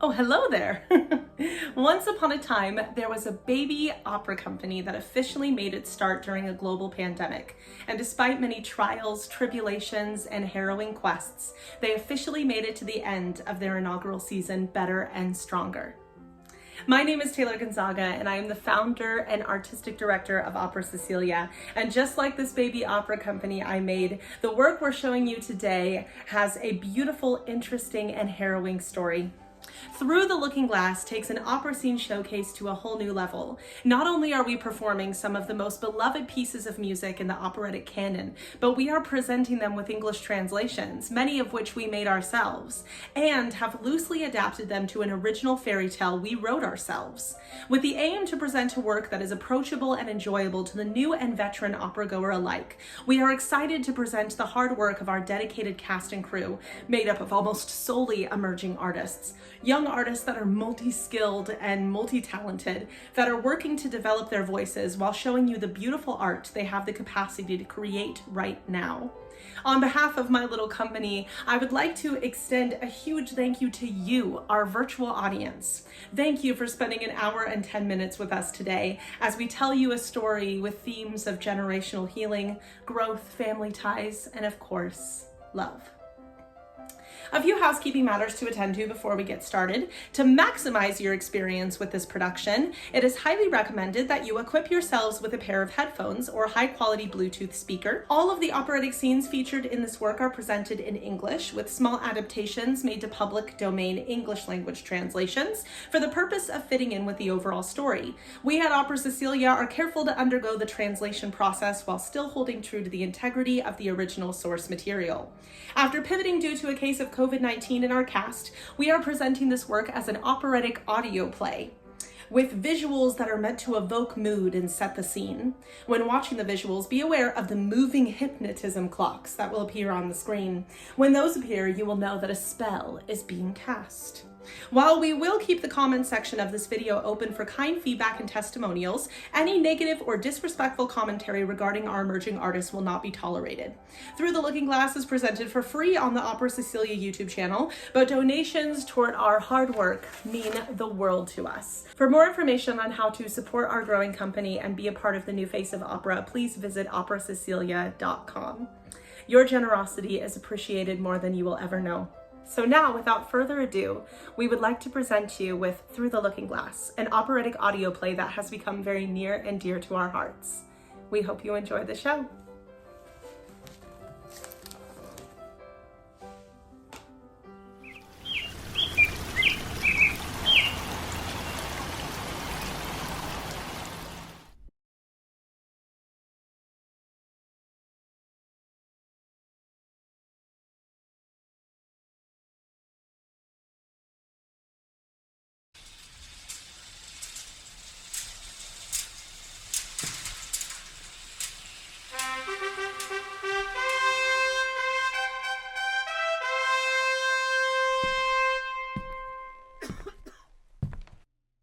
Oh, hello there. Once upon a time, there was a baby opera company that officially made its start during a global pandemic. And despite many trials, tribulations, and harrowing quests, they officially made it to the end of their inaugural season better and stronger. My name is Taylor Gonzaga, and I am the founder and artistic director of Opera Cecilia. And just like this baby opera company I made, the work we're showing you today has a beautiful, interesting, and harrowing story. Through the Looking Glass takes an opera scene showcase to a whole new level. Not only are we performing some of the most beloved pieces of music in the operatic canon, but we are presenting them with English translations, many of which we made ourselves, and have loosely adapted them to an original fairy tale we wrote ourselves, with the aim to present a work that is approachable and enjoyable to the new and veteran opera goer alike. We are excited to present the hard work of our dedicated cast and crew, made up of almost solely emerging artists. Young artists that are multi-skilled and multi-talented, that are working to develop their voices while showing you the beautiful art they have the capacity to create right now. On behalf of my little company, I would like to extend a huge thank you to you, our virtual audience. Thank you for spending an hour and 10 minutes with us today as we tell you a story with themes of generational healing, growth, family ties, and of course, love. A few housekeeping matters to attend to before we get started. To maximize your experience with this production, it is highly recommended that you equip yourselves with a pair of headphones or high-quality Bluetooth speaker. All of the operatic scenes featured in this work are presented in English, with small adaptations made to public domain English language translations for the purpose of fitting in with the overall story. We at Opera Cecilia are careful to undergo the translation process while still holding true to the integrity of the original source material. After pivoting due to a case of COVID-19 in our cast, we are presenting this work as an operatic audio play with visuals that are meant to evoke mood and set the scene. When watching the visuals, be aware of the moving hypnotism clocks that will appear on the screen. When those appear, you will know that a spell is being cast. While we will keep the comments section of this video open for kind feedback and testimonials, any negative or disrespectful commentary regarding our emerging artists will not be tolerated. Through the Looking Glass is presented for free on the Opera Cecilia YouTube channel, but donations toward our hard work mean the world to us. For more information on how to support our growing company and be a part of the new face of opera, please visit operacecilia.com. Your generosity is appreciated more than you will ever know. So now, without further ado, we would like to present to you with Through the Looking Glass, an operatic audio play that has become very near and dear to our hearts. We hope you enjoy the show.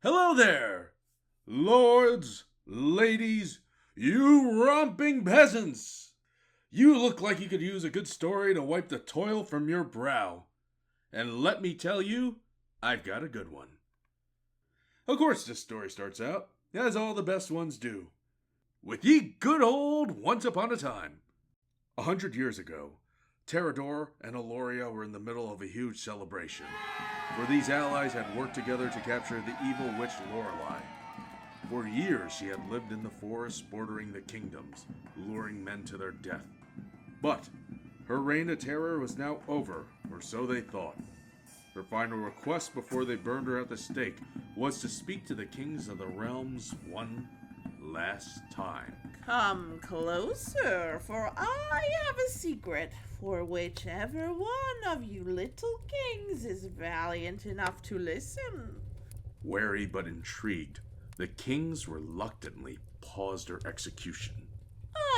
Hello there, lords, ladies, you romping peasants! You look like you could use a good story to wipe the toil from your brow. And let me tell you, I've got a good one. Of course this story starts out, as all the best ones do, with ye good old Once Upon a Time. 100 years ago, Terrador and Aloria were in the middle of a huge celebration, for these allies had worked together to capture the evil witch Lorelei. For years she had lived in the forests bordering the kingdoms, luring men to their death. But her reign of terror was now over, or so they thought. Her final request before they burned her at the stake was to speak to the kings of the realms one last time. Come closer, for I have a secret for whichever one of you little kings is valiant enough to listen. Wary but intrigued, the kings reluctantly paused her execution.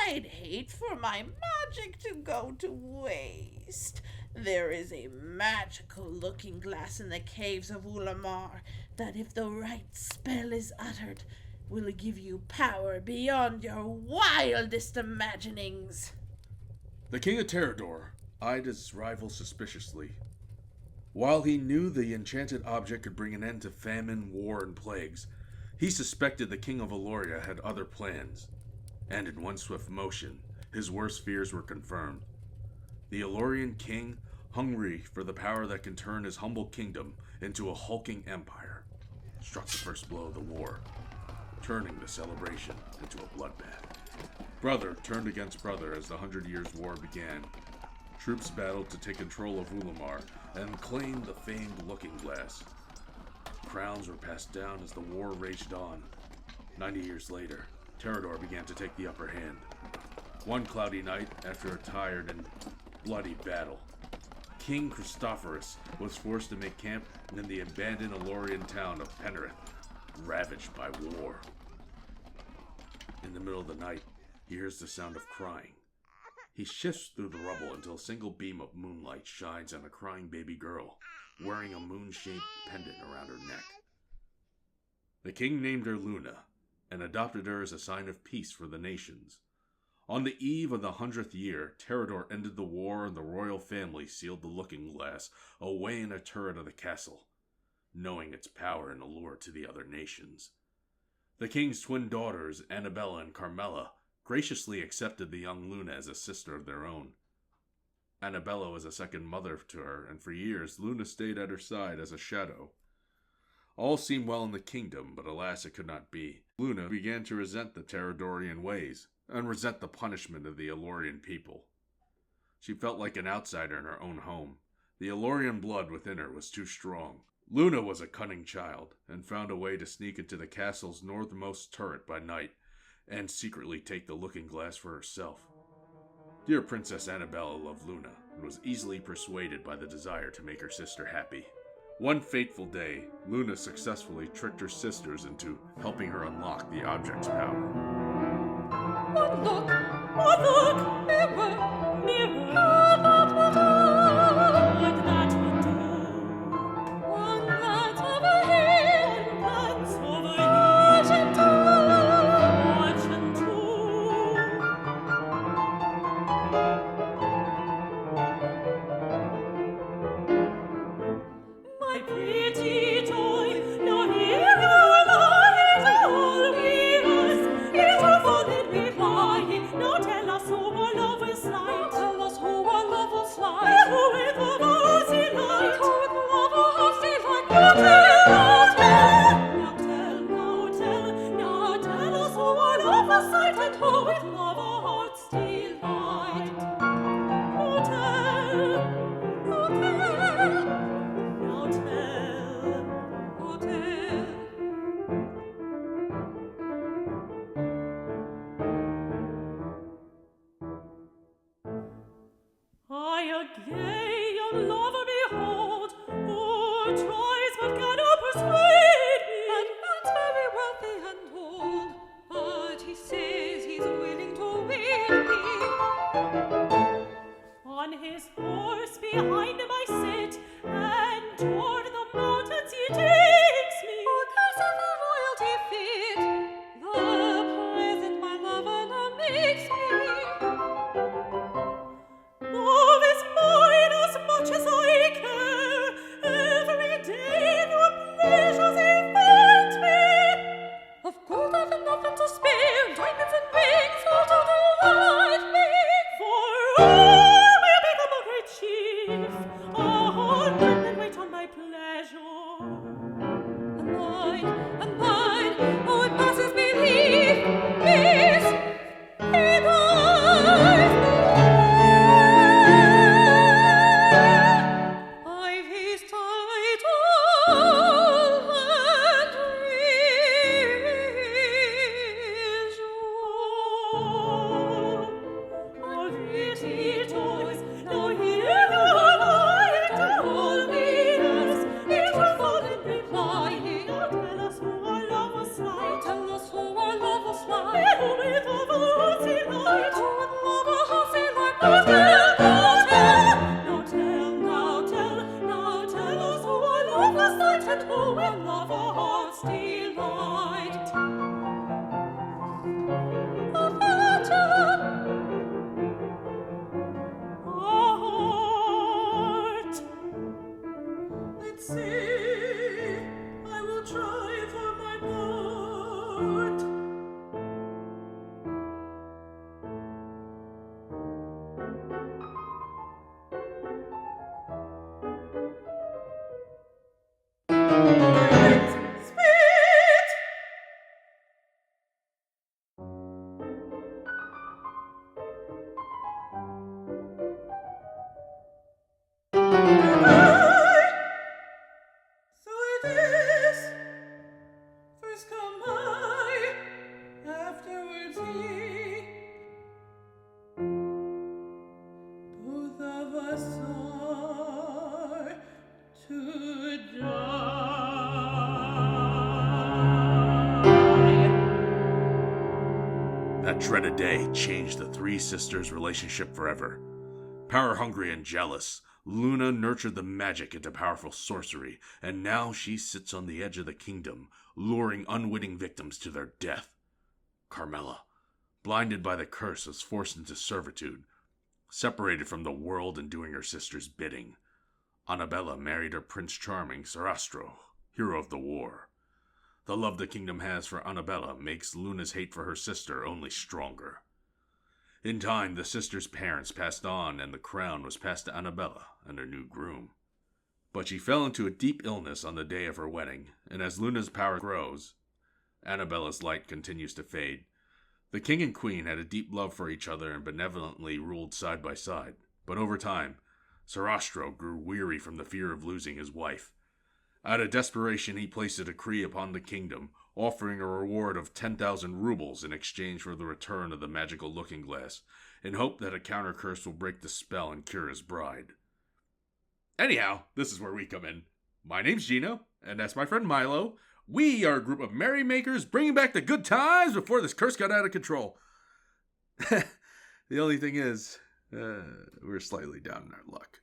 I'd hate for my magic to go to waste. There is a magical looking glass in the caves of Ulamar that, if the right spell is uttered, will give you power beyond your wildest imaginings. The king of Terrador eyed his rival suspiciously. While he knew the enchanted object could bring an end to famine, war, and plagues, he suspected the King of Eloria had other plans. And in one swift motion, his worst fears were confirmed. The Elorian king, hungry for the power that can turn his humble kingdom into a hulking empire, struck the first blow of the war, turning the celebration into a bloodbath. Brother turned against brother as the 100 Years' War began. Troops battled to take control of Ulamar and claim the famed Looking Glass. Crowns were passed down as the war raged on. 90 years later, Terrador began to take the upper hand. One cloudy night, after a tired and bloody battle, King Christophorus was forced to make camp in the abandoned Elorian town of Penrith, ravaged by war. In the middle of the night, he hears the sound of crying. He shifts through the rubble until a single beam of moonlight shines on a crying baby girl, wearing a moon-shaped pendant around her neck. The king named her Luna, and adopted her as a sign of peace for the nations. On the eve of the 100th year, Terrador ended the war and the royal family sealed the Looking Glass away in a turret of the castle, knowing its power and allure to the other nations. The king's twin daughters, Annabella and Carmella, graciously accepted the young Luna as a sister of their own. Annabella was a second mother to her, and for years Luna stayed at her side as a shadow. All seemed well in the kingdom, but alas it could not be. Luna began to resent the Terradorian ways, and resent the punishment of the Elorian people. She felt like an outsider in her own home. The Elorian blood within her was too strong. Luna was a cunning child, and found a way to sneak into the castle's northmost turret by night, and secretly take the Looking Glass for herself. Dear Princess Annabella loved Luna, and was easily persuaded by the desire to make her sister happy. One fateful day, Luna successfully tricked her sisters into helping her unlock the object's power. Oh look, nearer, nearer. That will do, that will do. One glance over here, one glance over here. Fortune too. My pretty toy, now here you lie, all we us, it will fall in reply. Now tell us who our love will slide. Tell us who our love will slide. Who with love our hearts delight. Who with love our hearts delight. Now tell us who our love will slide. And who with love our hearts delight. Oh tell, oh tell. Now tell, oh tell. I a gay young lover behold, who tries but cannot persuade me. And man's very wealthy and old, but he says he's willing to wed me. On his horse behind him I sit, and toward the mountains he takes me. Oh, curse of a royalty fit, the present my lover now makes me. Love is mine as much as I care, every day new pleasures invite me. Of gold I've enough and to spare, diamonds and rings all to delight me. For I will become a great chief, 100 men wait on my pleasure. And mine, oh it passes belief, is he dies. I've his title and treasure. All pretty toys, now here you lie, and all we ask, it will fall in reply. Now tell us who our love will slide. Tell us who our love will slide. Who with love our hearts delight. Who with love our hearts delight. Now tell, now tell. Now tell us who our love will slide. And who with love our hearts delight. A virgin, a heart, So it is. First come I, afterwards he. Both of us are to die. That dreaded day changed the three sisters' relationship forever. Power-hungry and jealous, Luna nurtured the magic into powerful sorcery, and now she sits on the edge of the kingdom, luring unwitting victims to their death. Carmella, blinded by the curse, was forced into servitude, separated from the world and doing her sister's bidding. Annabella married her Prince Charming, Sarastro, hero of the war. The love the kingdom has for Annabella makes Luna's hate for her sister only stronger. In time, the sisters' parents passed on, and the crown was passed to Annabella and her new groom. But she fell into a deep illness on the day of her wedding, and as Luna's power grows, Annabella's light continues to fade. The king and queen had a deep love for each other and benevolently ruled side by side, but over time, Sarastro grew weary from the fear of losing his wife. Out of desperation, he placed a decree upon the kingdom, offering a reward of 10,000 rubles in exchange for the return of the magical looking glass, in hope that a counter curse will break the spell and cure his bride. Anyhow, this is where we come in. My name's Geno, and that's my friend Milo. We are a group of merrymakers bringing back the good times before this curse got out of control. The only thing is, we're slightly down in our luck.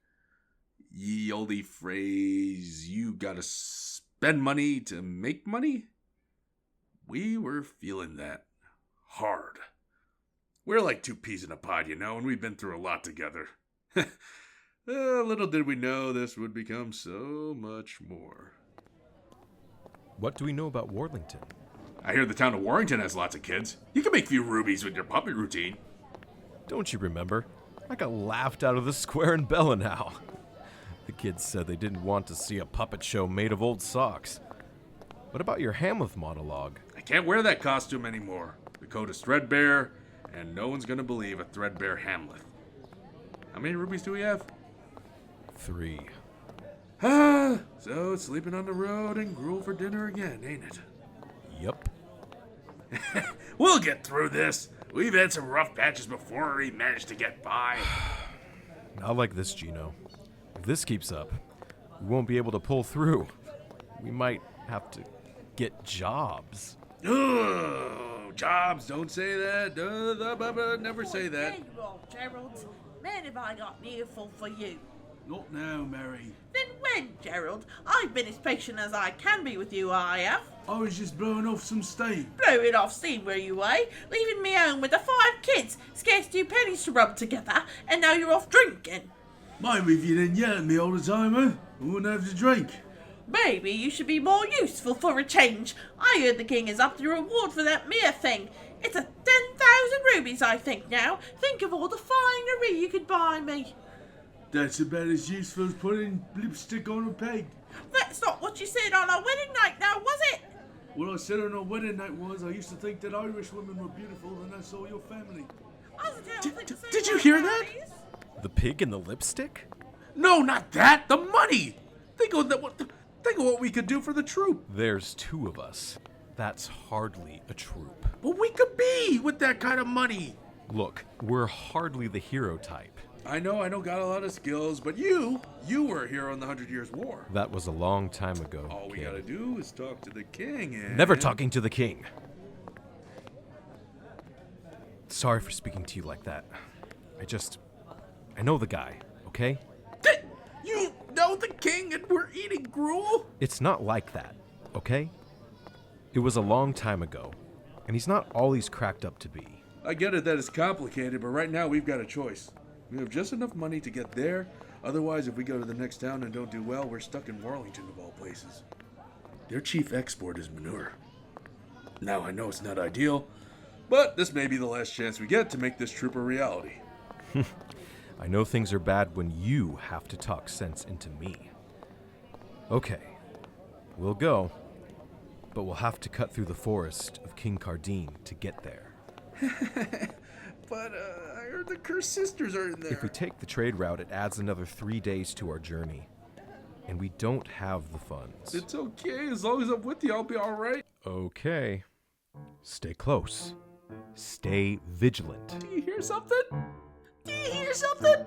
Ye olde phrase, you gotta spend money to make money? We were feeling that hard. We're like two peas in a pod, and we've been through a lot together. Little did we know this would become so much more. What do we know about Warlington? I hear the town of Warrington has lots of kids. You can make a few rubies with your puppet routine. Don't you remember? I got laughed out of the square in Bella now. The kids said they didn't want to see a puppet show made of old socks. What about your Hamlet monologue? I can't wear that costume anymore. The coat is threadbare, and no one's gonna believe a threadbare Hamlet. How many rubies do we have? 3. So it's sleeping on the road and gruel for dinner again, ain't it? Yup. We'll get through this. We've had some rough patches before we managed to get by. Not like this, Geno. If this keeps up, we won't be able to pull through. We might have to get jobs. Oh, jobs, don't say that. Never say that. There you are, Gerald. Man, have I got an earful for you. Not now, Mary. Then when, Gerald? I've been as patient as I can be with you, I have. I was just blowing off some steam. Blowing off steam were you, eh? Leaving me home with the 5 kids, scarce 2 pennies to rub together, and now you're off drinking. Maybe if you didn't yell at me all the time, I wouldn't have to drink. Maybe you should be more useful for a change. I heard the king is up to reward for that mere thing. It's a 10,000 rubies, I think, now. Think of all the finery you could buy me. That's about as useful as putting lipstick on a peg. That's not what you said on our wedding night now, was it? What I said on our wedding night was I used to think that Irish women were beautiful and I saw your family. Did you hear that? The pig and the lipstick? No, not that! The money! Think of what we could do for the troop. There's 2 of us. That's hardly a troop. But we could be with that kind of money. Look, we're hardly the hero type. I know I don't got a lot of skills, but you were a hero in the 100 Years' War. That was a long time ago. All we kid. gotta do is talk to the king and... Never talking to the king. Sorry for speaking to you like that. I know the guy, okay? You know the king and we're eating gruel? It's not like that, okay? It was a long time ago, and he's not all he's cracked up to be. I get it that it's complicated, but right now we've got a choice. We have just enough money to get there. Otherwise, if we go to the next town and don't do well, we're stuck in Warlington of all places. Their chief export is manure. Now, I know it's not ideal, but this may be the last chance we get to make this troop a reality. I know things are bad when you have to talk sense into me. Okay, We'll go, but we'll have to cut through the forest of King Cardine to get there. But I heard the cursed sisters are in there. If we take the trade route, it adds another 3 days to our journey. And we don't have the funds. It's okay. As long as I'm with you, I'll be all right. Okay. Stay close. Stay vigilant. Do you hear something? Do you hear something?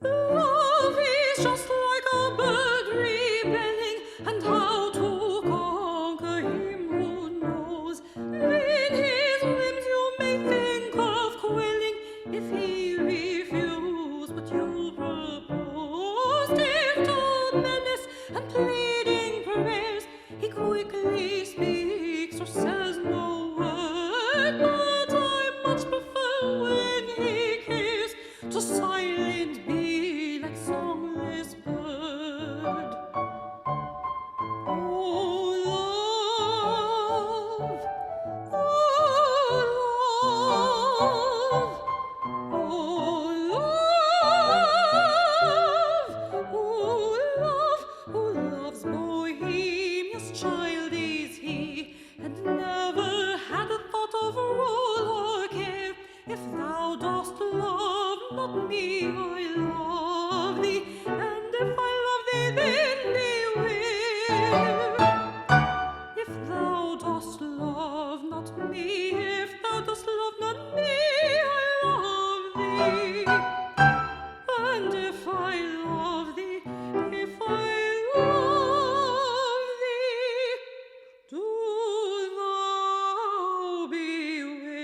Love is just like a bird rebelling, and how to conquer him who knows. In his whims you may think of quelling, if he refuse what you propose. Stiff to menace and pleading prayers, he quickly speaks or says no word. But I much prefer when he cares to silent be like songless bird. Oh love, who loves bohemia's child is he, and never had a thought of rule or care. If thou dost love not me, I love thee, and if I love thee, then beware. If thou dost love not me, if thou dost love not me, I love thee, and if I love thee, if I love thee, do thou beware.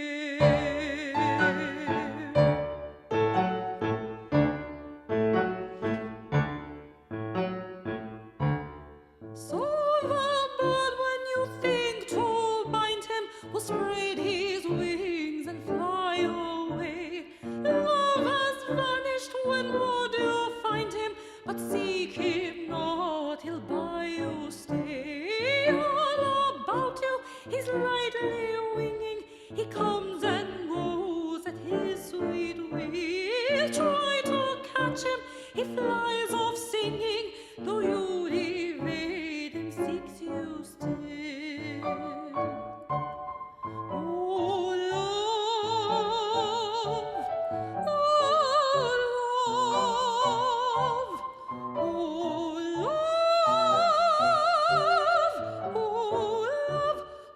So the bird, when you think to bind him, will spread his wings and fly away. Love has vanished, when would you find him? But seek him not, he'll by you stay. All about you he's lightly winging, he comes and goes at his sweet will. Try to catch him, he flies off singing, though you evade him, seeks you still. Oh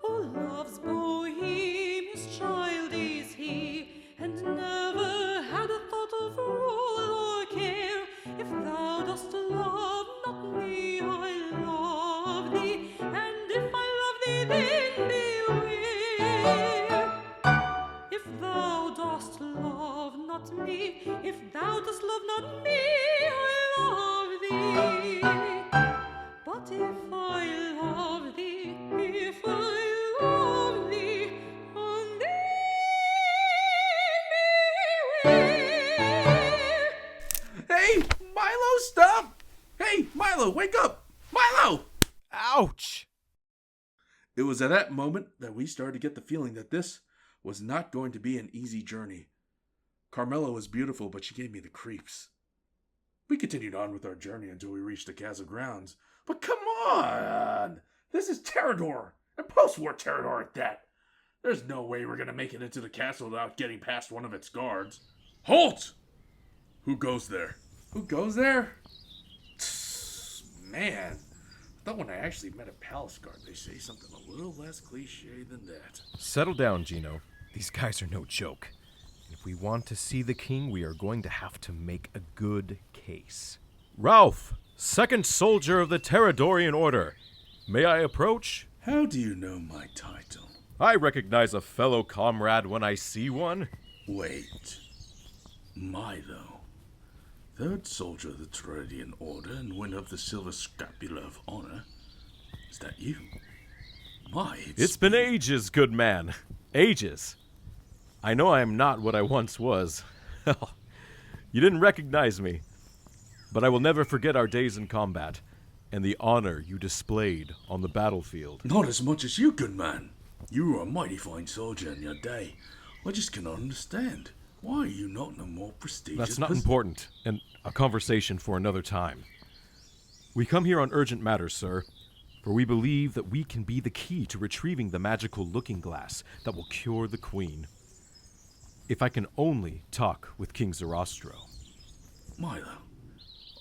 love, love's bohemia's child is he, and never had a thought of rule or care. If thou dost love not me, I love thee, and if I love thee, then beware. If thou dost love not me, if thou dost love not me, I love thee, but if I love thee, if I love thee, and then beware. Hey, Milo, stop! Hey, Milo, wake up! Milo! Ouch! It was at that moment that we started to get the feeling that this was not going to be an easy journey. Carmella was beautiful, but she gave me the creeps. We continued on with our journey until we reached the castle grounds. But come on! This is Terrador, and post-war Terrador at that. There's no way we're gonna make it into the castle without getting past one of its guards. Halt! Who goes there? Who goes there? Man, I thought when I actually met a palace guard, they say something a little less cliche than that. Settle down, Geno. These guys are no joke. If we want to see the king, we are going to have to make a good case. Ralph, second soldier of the Terradorian Order. May I approach? How do you know my title? I recognize a fellow comrade when I see one. Wait. Milo. Third soldier of the Terradorian Order and winner of the Silver Scapula of Honor. Is that you? It's been ages, good man. Ages. I know I am not what I once was. You didn't recognize me. But I will never forget our days in combat, and the honor you displayed on the battlefield. Not as much as you, good man. You were a mighty fine soldier in your day. I just cannot understand. Why are you not in a more prestigious... That's not important, and a conversation for another time. We come here on urgent matters, sir. For we believe that we can be the key to retrieving the magical looking glass that will cure the queen. If I can only talk with King Sarastro. Milo,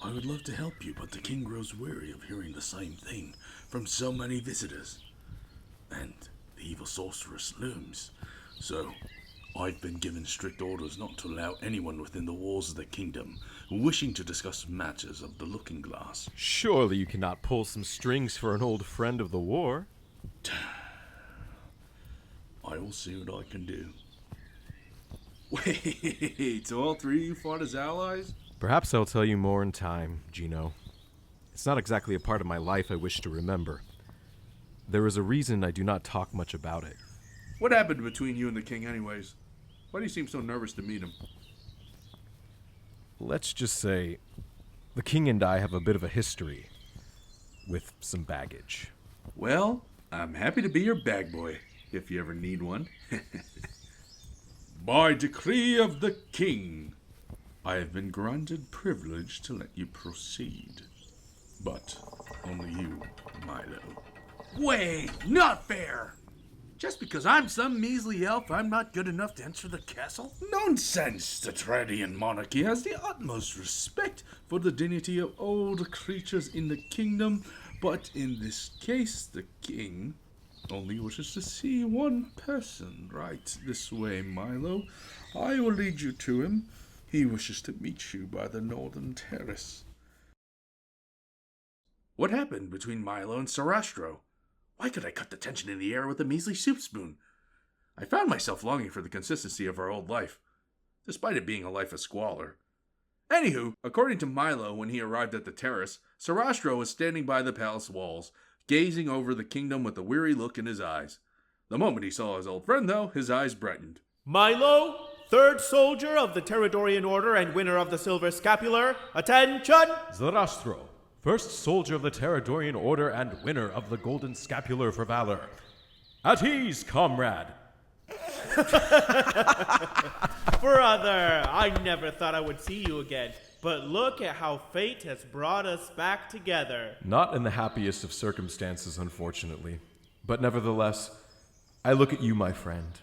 I would love to help you, but the king grows weary of hearing the same thing from so many visitors. And the evil sorceress looms. So, I've been given strict orders not to allow anyone within the walls of the kingdom wishing to discuss matters of the looking glass. Surely you cannot pull some strings for an old friend of the war. I will see what I can do. Wait, so all three of you fought as allies? Perhaps I'll tell you more in time, Geno. It's not exactly a part of my life I wish to remember. There is a reason I do not talk much about it. What happened between you and the king anyways? Why do you seem so nervous to meet him? Let's just say, the king and I have a bit of a history, with some baggage. Well, I'm happy to be your bag boy, if you ever need one. By decree of the king, I have been granted privilege to let you proceed. But only you, Milo. Wait, not fair! Just because I'm some measly elf, I'm not good enough to enter the castle? Nonsense! The Tradian monarchy has the utmost respect for the dignity of old creatures in the kingdom, but in this case, the king only wishes to see one person. Right this way, Milo. I will lead you to him. He wishes to meet you by the northern terrace. What happened between Milo and Sarastro? Why could I cut the tension in the air with a measly soup spoon? I found myself longing for the consistency of our old life, despite it being a life of squalor. Anywho, according to Milo, when he arrived at the terrace, Sarastro was standing by the palace walls, gazing over the kingdom with a weary look in his eyes. The moment he saw his old friend, though, his eyes brightened. Milo, third soldier of the Territorian Order and winner of the Silver Scapular, attention! Sarastro, first soldier of the Territorian Order and winner of the Golden Scapular for valor. At ease, comrade. Brother, I never thought I would see you again, but look at how fate has brought us back together. Not in the happiest of circumstances, unfortunately. But nevertheless, I look at you, my friend.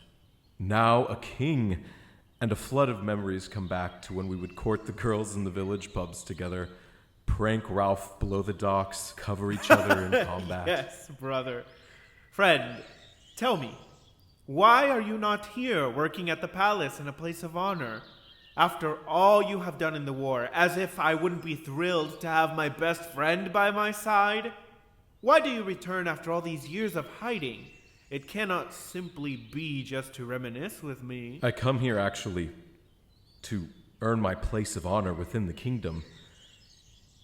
Now a king, and a flood of memories come back to when we would court the girls in the village pubs together, prank Ralph below the docks, cover each other in combat. Yes, brother. Friend, tell me, why are you not here working at the palace in a place of honor? After all you have done in the war, as if I wouldn't be thrilled to have my best friend by my side? Why do you return after all these years of hiding? It cannot simply be just to reminisce with me. I come here, actually, to earn my place of honor within the kingdom.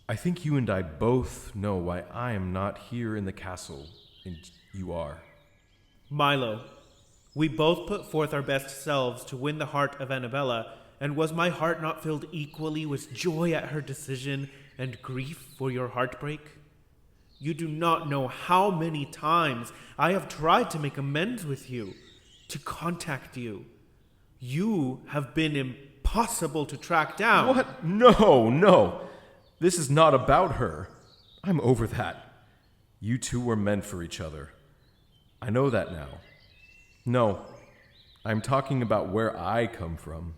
I think you and I both know why I am not here in the castle, and you are. Milo, we both put forth our best selves to win the heart of Annabella, and was my heart not filled equally with joy at her decision and grief for your heartbreak? You do not know how many times I have tried to make amends with you, to contact you. You have been impossible to track down. What? No. This is not about her. I'm over that. You two were meant for each other. I know that now. No, I'm talking about where I come from.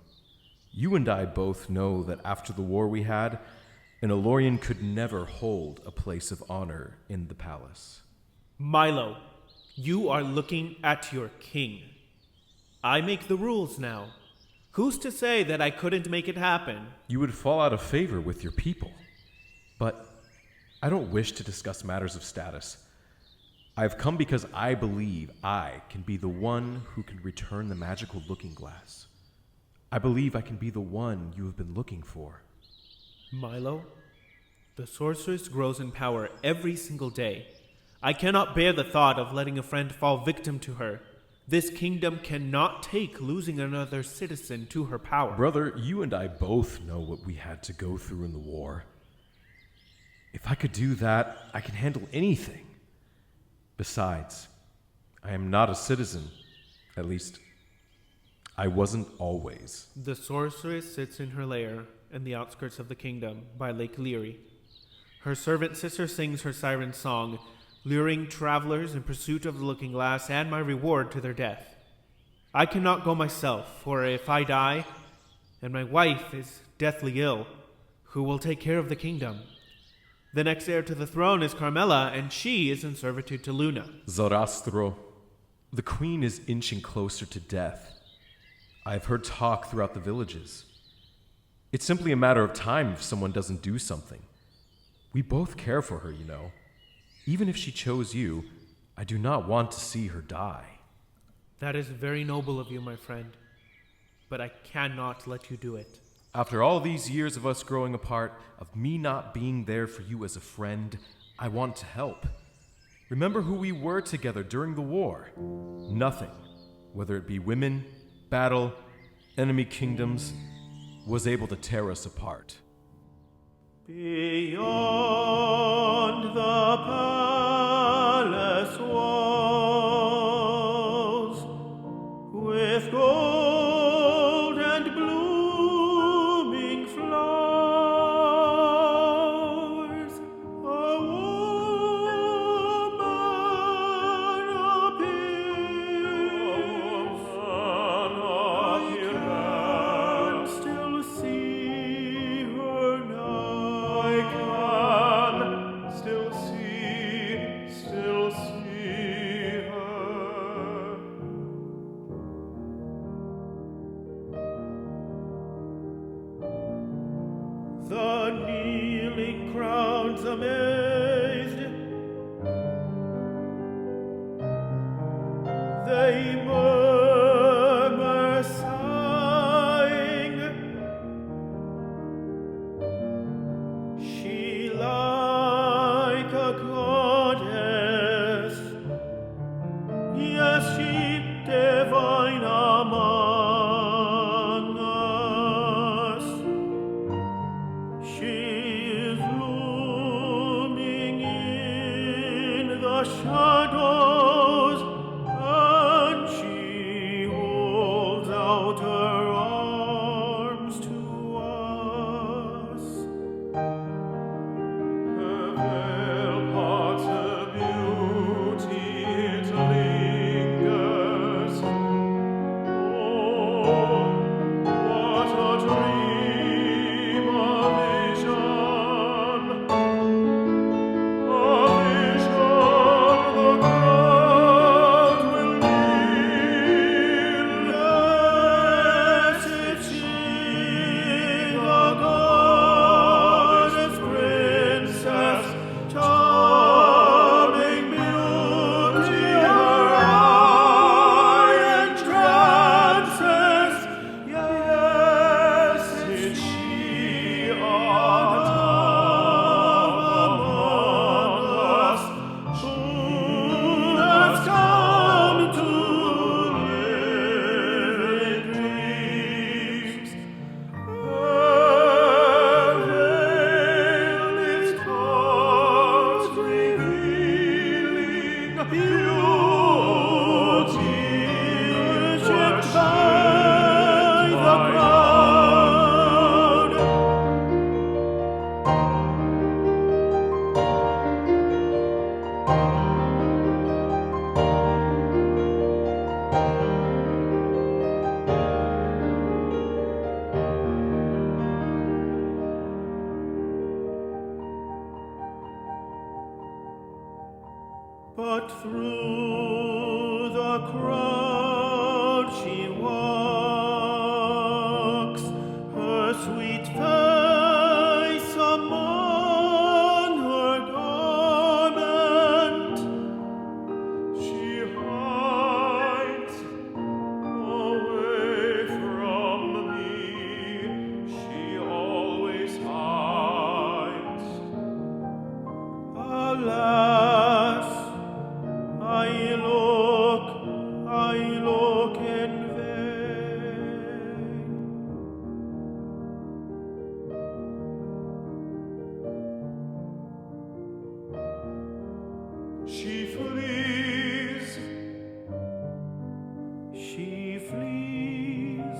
You and I both know that after the war we had, an Elorian could never hold a place of honor in the palace. Milo, you are looking at your king. I make the rules now. Who's to say that I couldn't make it happen? You would fall out of favor with your people. But I don't wish to discuss matters of status. I've come because I believe I can be the one who can return the magical looking glass. I believe I can be the one you have been looking for. Milo, the sorceress grows in power every single day. I cannot bear the thought of letting a friend fall victim to her. This kingdom cannot take losing another citizen to her power. Brother, you and I both know what we had to go through in the war. If I could do that, I can handle anything. Besides, I am not a citizen. At least, I wasn't always. The sorceress sits in her lair in the outskirts of the kingdom by Lake Leary. Her servant sister sings her siren song, luring travelers in pursuit of the looking glass and my reward to their death. I cannot go myself, for if I die, and my wife is deathly ill, who will take care of the kingdom? The next heir to the throne is Carmella, and she is in servitude to Luna. Sarastro, the queen is inching closer to death. I've heard talk throughout the villages. It's simply a matter of time if someone doesn't do something. We both care for her, you know. Even if she chose you, I do not want to see her die. That is very noble of you, my friend, but I cannot let you do it. After all these years of us growing apart, of me not being there for you as a friend, I want to help. Remember who we were together during the war. Nothing, whether it be women, battle, enemy kingdoms, was able to tear us apart. Beyond the palace walls, with gold and blooming flowers, a woman appears. I can still see her now. I can still see her. The kneeling crowds amazed, they murmur sighing. She like a goddess, yes, she divine among us. She is looming in the shadows, and she holds out her arms to us. Her veil parts her beauty, it lingers. Oh, what a dream, a vision, the crowd will kneel. Blessed she, the goddess princess, charming beauty, her eye entrances. Yes, it's she on top among us, who has come to live in dreams. Her veil is caught, revealing beauty, worshipped by the crowd. But through the crowd she walks, her sweet face among her garment. She hides away from me, she always hides. Alas, I look in vain. She flees. She flees.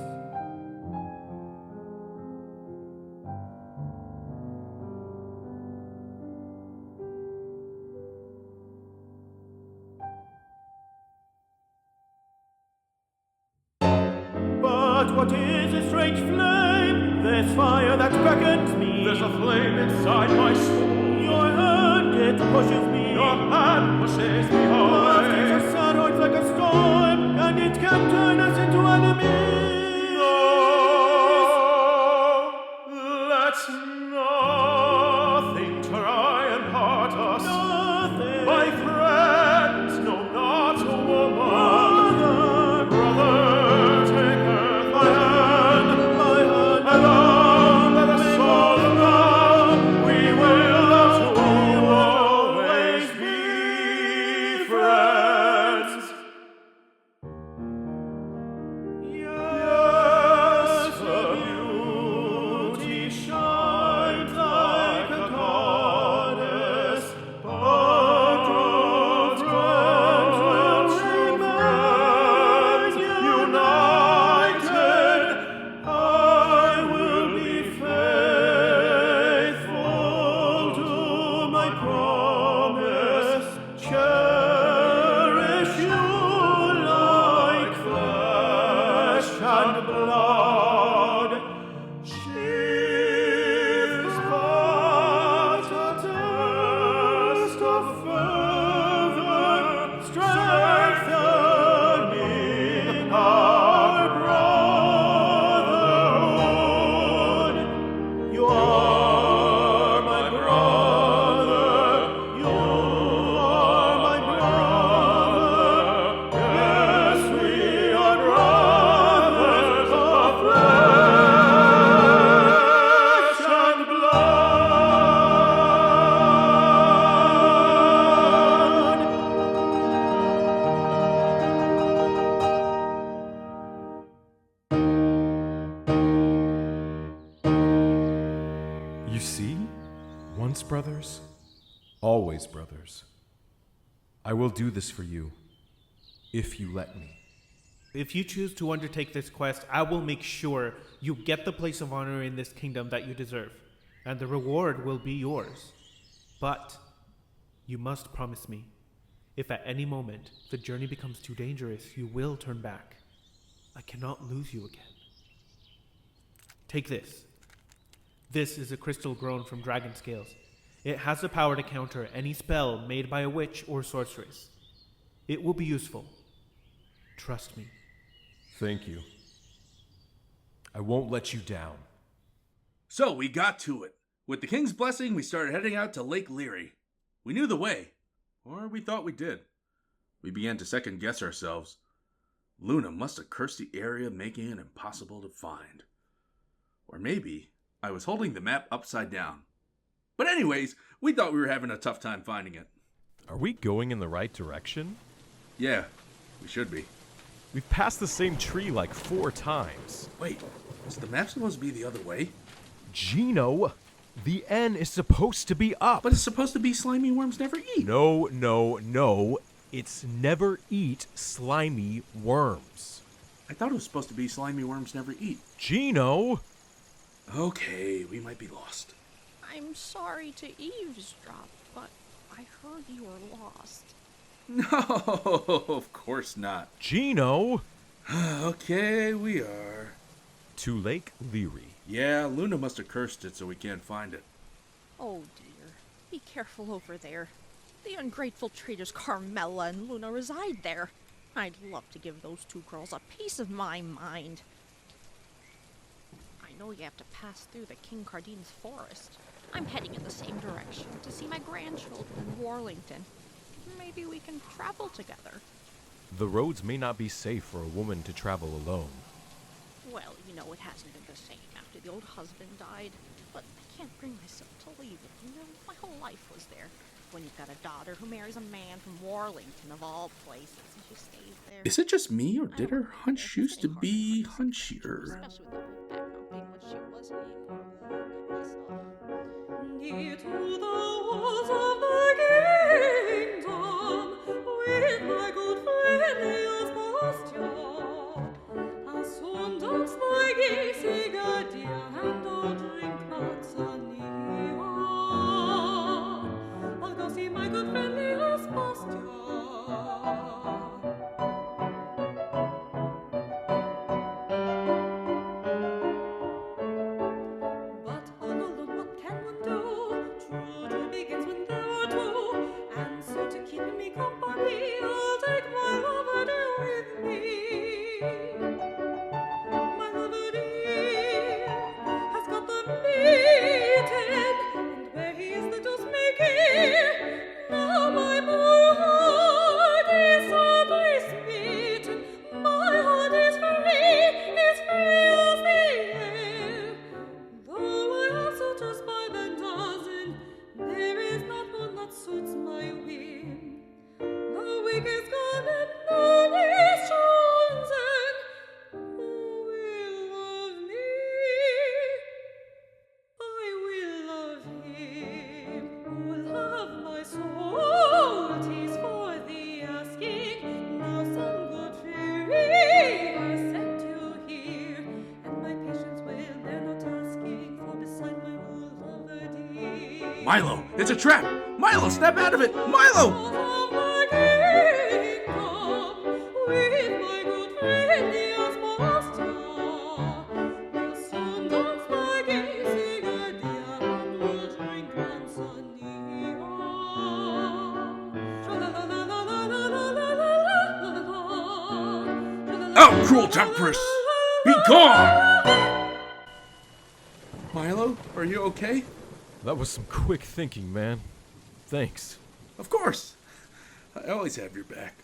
But what is this strange flame, this fire that beckons me? There's a flame inside my soul. Your hand, it pushes me. Your hand pushes me Love away. takes us onwards like a storm, and it can turn us into enemies. No, let nothing try and part us. Nothing. My friends, no, not a woman. Brother, take earth my hand, and on let us all love. We will always be friends. Yes, her beauty shines like a goddess, but true friends will remain united. I will be faithful to my promise, cherish you like flesh and blood. She's but a test of further strengthening our brotherhood. You are my brother. You are my brother. Yes, we are brothers of flesh and blood. You see? Once brothers, always brothers. I will do this for you, if you let me. If you choose to undertake this quest, I will make sure you get the place of honor in this kingdom that you deserve, and the reward will be yours. But you must promise me, if at any moment the journey becomes too dangerous, you will turn back. I cannot lose you again. Take this. This is a crystal grown from dragon scales. It has the power to counter any spell made by a witch or sorceress. It will be useful. Trust me. Thank you. I won't let you down. So we got to it. With the king's blessing, we started heading out to Lake Leary. We knew the way, or we thought we did. We began to second guess ourselves. Luna must have cursed the area, making it impossible to find. Or maybe I was holding the map upside down. But anyways, we thought we were having a tough time finding it. Are we going in the right direction? Yeah, we should be. We've passed the same tree like 4 times. Wait, is the map supposed to be the other way? Geno, the N is supposed to be up. But it's supposed to be slimy worms never eat. No. It's never eat slimy worms. I thought it was supposed to be slimy worms never eat. Geno! Okay, we might be lost. I'm sorry to eavesdrop, but I heard you were lost. No, of course not. Geno! Okay, we are. To Lake Leary. Yeah, Luna must have cursed it so we can't find it. Oh dear. Be careful over there. The ungrateful traitors Carmella and Luna reside there. I'd love to give those 2 girls a piece of my mind. I know you have to pass through the King Cardine's forest. I'm heading in the same direction to see my grandchildren in Warlington. Maybe we can travel together. The roads may not be safe for a woman to travel alone. Well, you know, it hasn't been the same after the old husband died. But I can't bring myself to leave it. You know, my whole life was there. When you've got a daughter who marries a man from Warlington, of all places, and she stays there. Is it just me, or did her hunch used to be hunchier? Especially with the whole background being what she was anymore. Near to the walls of the kingdom, with my good friend Leo's Bastion. As soon does my gazing dear, and I'll drink Manzanilla. I'll go see my good friend Leo's Bastion. is gone and none is chosen. Who will love me? I will love him who will have my soul. 'Tis for the asking. Now some good fairy has sent you here, and my patience will bear not asking, for beside my rule lover dear. Milo, it's a trap! Milo, snap out of it! Milo! Of my kingdom, with my good friend the Aspasia, will soon dance the gay singer dear, and will drink Manzanilla. Tra-la-la-la-la-la-la-la-la-la-la. Out, cruel temptress! Be gone! Milo, are you okay? That was some quick thinking, man. Thanks. Of course! I always have your back.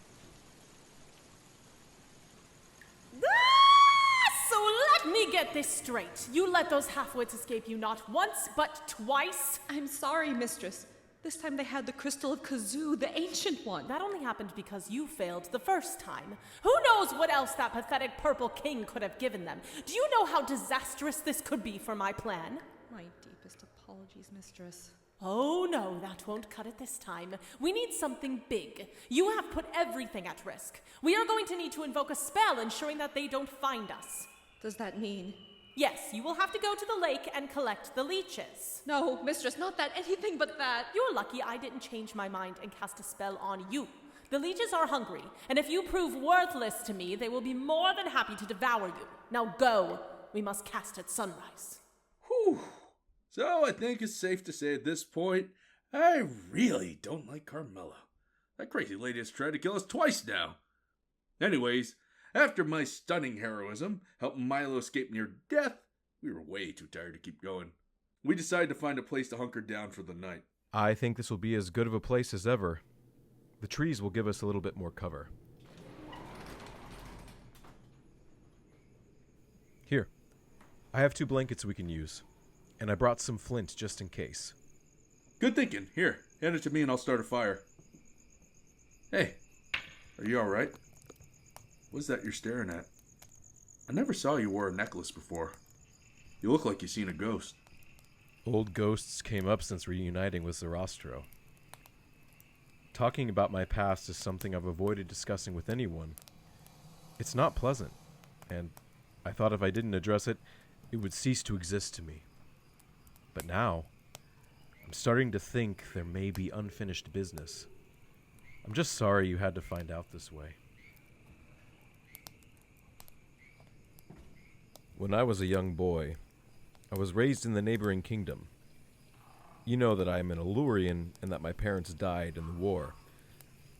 So let me get this straight. You let those half-wits escape you not once, but twice? I'm sorry, mistress. This time they had the crystal of Kazoo, the ancient one. That only happened because you failed the first time. Who knows what else that pathetic purple king could have given them? Do you know how disastrous this could be for my plan? My deepest apologies, mistress. Oh no, that won't cut it this time. We need something big. You have put everything at risk. We are going to need to invoke a spell ensuring that they don't find us. Does that mean? Yes, you will have to go to the lake and collect the leeches. No, mistress, not that, anything but that. You're lucky I didn't change my mind and cast a spell on you. The leeches are hungry, and if you prove worthless to me, they will be more than happy to devour you. Now go. We must cast at sunrise. Whew. So I think it's safe to say at this point, I really don't like Carmella. That crazy lady has tried to kill us twice now. Anyways, after my stunning heroism helping Milo escape near death, we were way too tired to keep going. We decided to find a place to hunker down for the night. I think this will be as good of a place as ever. The trees will give us a little bit more cover. Here, I have 2 blankets we can use, and I brought some flint just in case. Good thinking. Here, hand it to me and I'll start a fire. Hey, are you alright? What's that you're staring at? I never saw you wear a necklace before. You look like you've seen a ghost. Old ghosts came up since reuniting with Sarastro. Talking about my past is something I've avoided discussing with anyone. It's not pleasant, and I thought if I didn't address it, it would cease to exist to me. But now, I'm starting to think there may be unfinished business. I'm just sorry you had to find out this way. When I was a young boy, I was raised in the neighboring kingdom. You know that I am an Illurian and that my parents died in the war.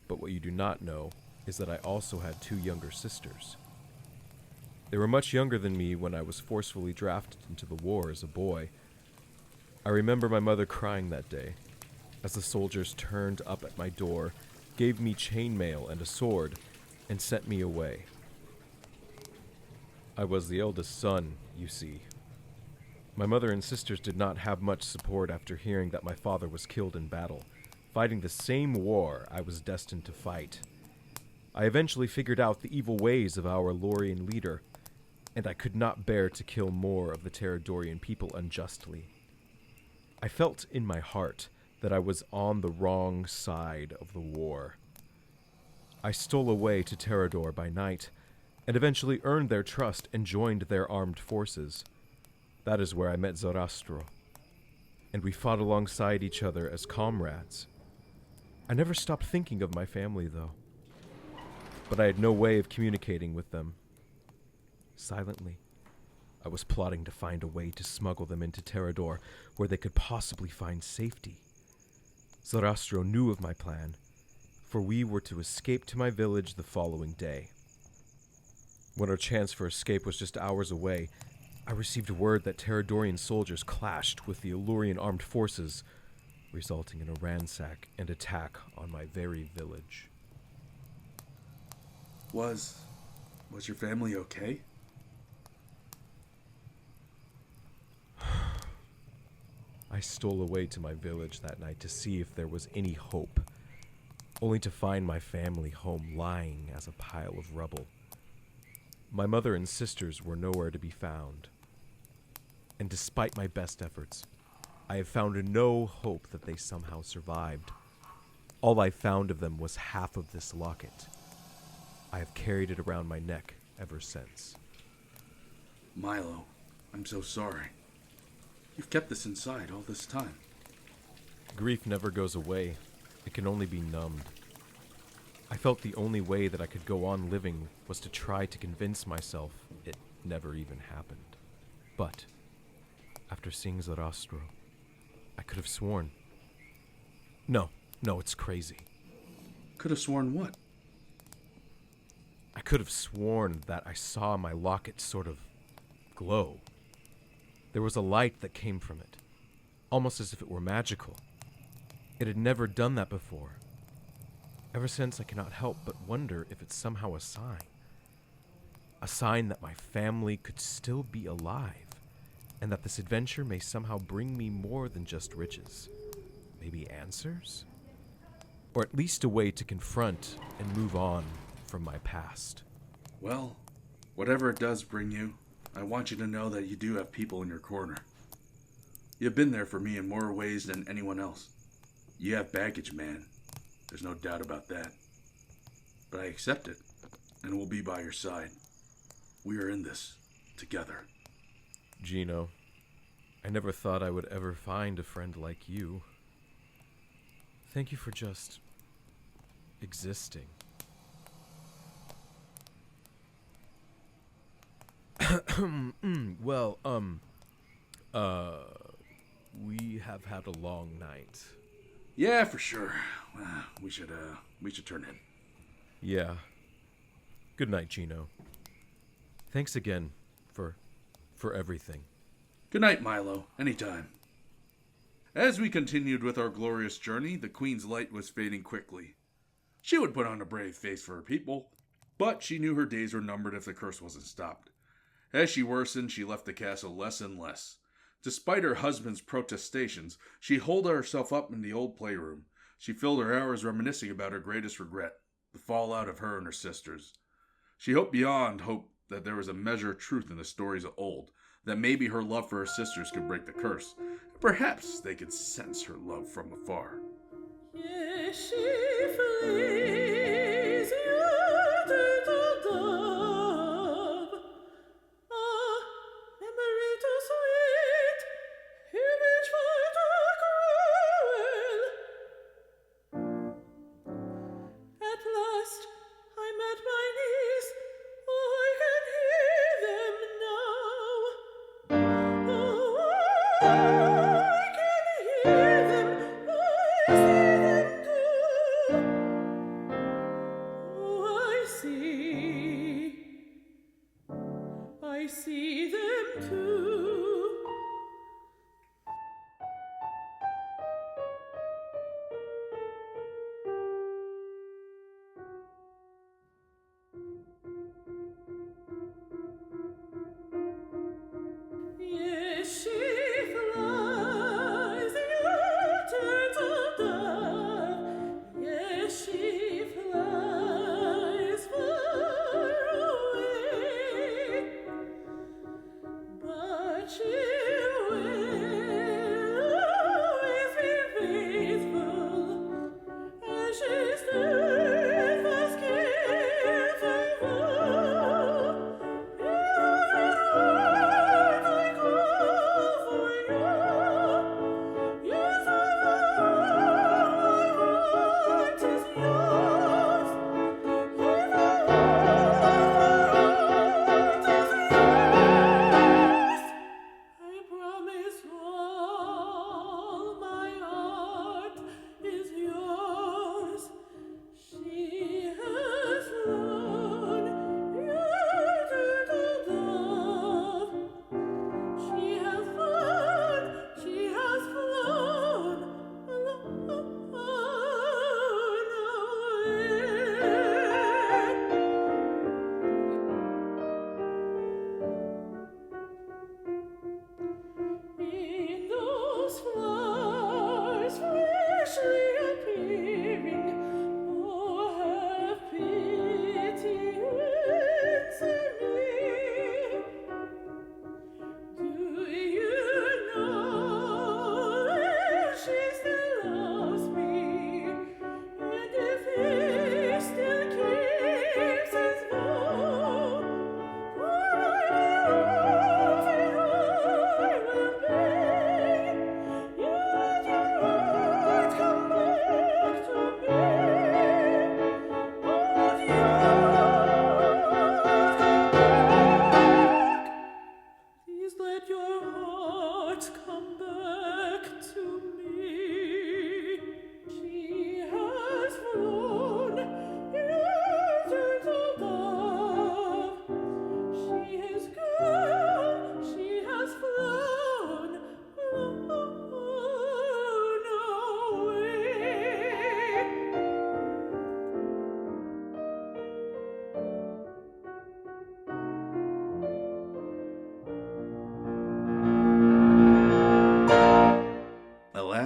But what you do not know is that I also had 2 younger sisters. They were much younger than me when I was forcefully drafted into the war as a boy. I remember my mother crying that day, as the soldiers turned up at my door, gave me chainmail and a sword, and sent me away. I was the eldest son, you see. My mother and sisters did not have much support after hearing that my father was killed in battle, fighting the same war I was destined to fight. I eventually figured out the evil ways of our Lorian leader, and I could not bear to kill more of the Terradorian people unjustly. I felt in my heart that I was on the wrong side of the war. I stole away to Terrador by night, and eventually earned their trust and joined their armed forces. That is where I met Sarastro, and we fought alongside each other as comrades. I never stopped thinking of my family, though, but I had no way of communicating with them. Silently, I was plotting to find a way to smuggle them into Terrador, where they could possibly find safety. Sarastro knew of my plan, for we were to escape to my village the following day. When our chance for escape was just hours away, I received word that Terradorian soldiers clashed with the Illurian armed forces, resulting in a ransack and attack on my very village. Was your family okay? I stole away to my village that night to see if there was any hope, only to find my family home lying as a pile of rubble. My mother and sisters were nowhere to be found. And despite my best efforts, I have found no hope that they somehow survived. All I found of them was half of this locket. I have carried it around my neck ever since. Milo, I'm so sorry. You've kept this inside all this time. Grief never goes away. It can only be numbed. I felt the only way that I could go on living was to try to convince myself it never even happened. But after seeing Sarastro, I could have sworn. No, it's crazy. Could have sworn what? I could have sworn that I saw my locket sort of glow. There was a light that came from it, almost as if it were magical. It had never done that before. Ever since, I cannot help but wonder if it's somehow a sign. A sign that my family could still be alive, and that this adventure may somehow bring me more than just riches. Maybe answers? Or at least a way to confront and move on from my past. Well, whatever it does bring you, I want you to know that you do have people in your corner. You've been there for me in more ways than anyone else. You have baggage, man. There's no doubt about that. But I accept it, and will be by your side. We are in this together. Geno, I never thought I would ever find a friend like you. Thank you for just existing. Well, we have had a long night. Yeah, for sure. We should turn in. Yeah. Good night, Geno. Thanks again for everything. Good night, Milo. Anytime. As we continued with our glorious journey, the Queen's light was fading quickly. She would put on a brave face for her people, but she knew her days were numbered if the curse wasn't stopped. As she worsened, she left the castle less and less. Despite her husband's protestations, she holed herself up in the old playroom. She filled her hours reminiscing about her greatest regret, the fallout of her and her sisters. She hoped beyond hope that there was a measure of truth in the stories of old, that maybe her love for her sisters could break the curse. Perhaps they could sense her love from afar. Yes, she flees, yet the dove. Ah, memory too sweet, image for the cruel. At last, I'm at my knees, I can hear them now. Oh, I can hear them, I see them too.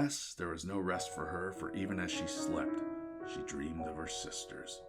Alas, there was no rest for her, for even as she slept, she dreamed of her sisters.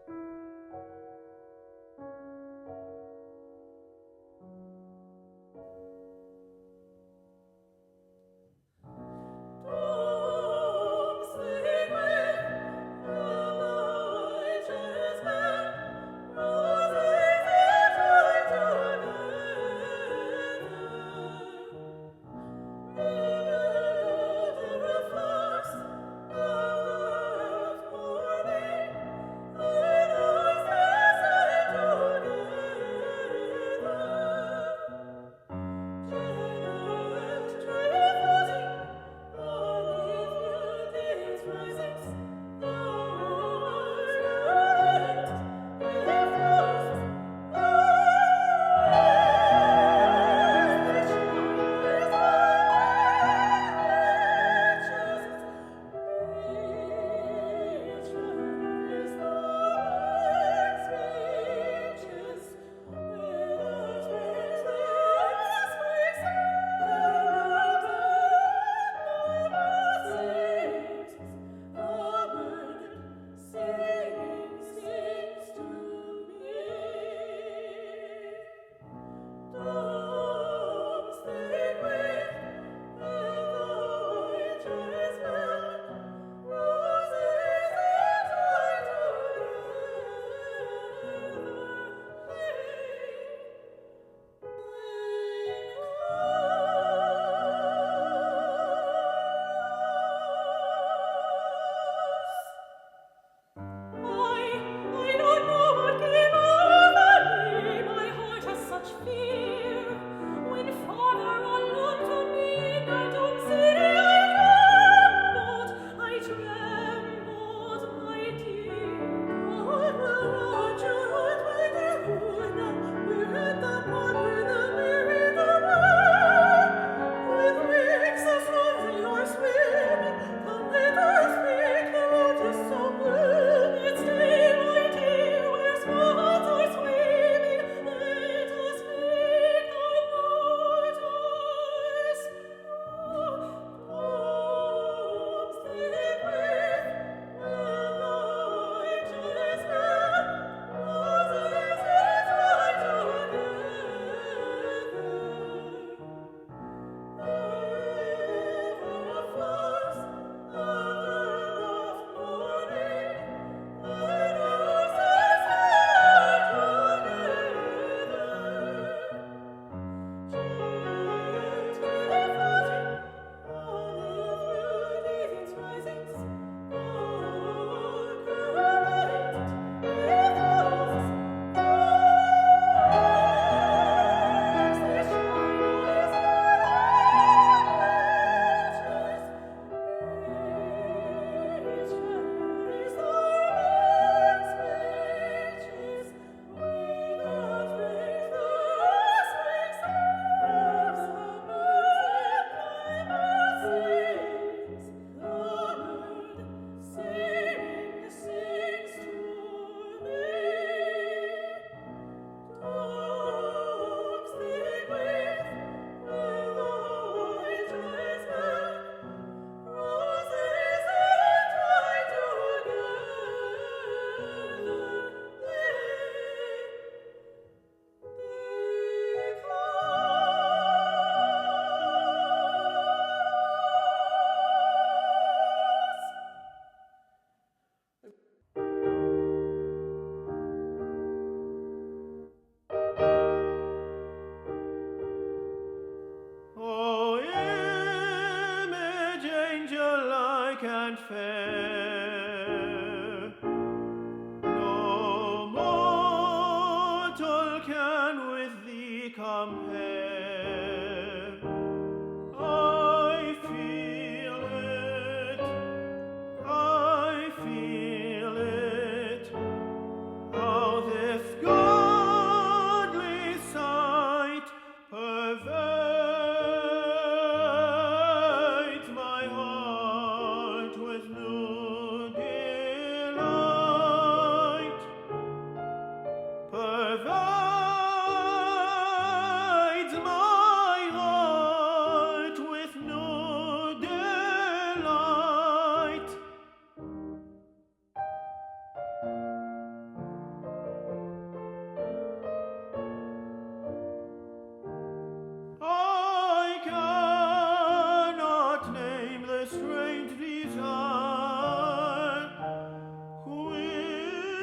With new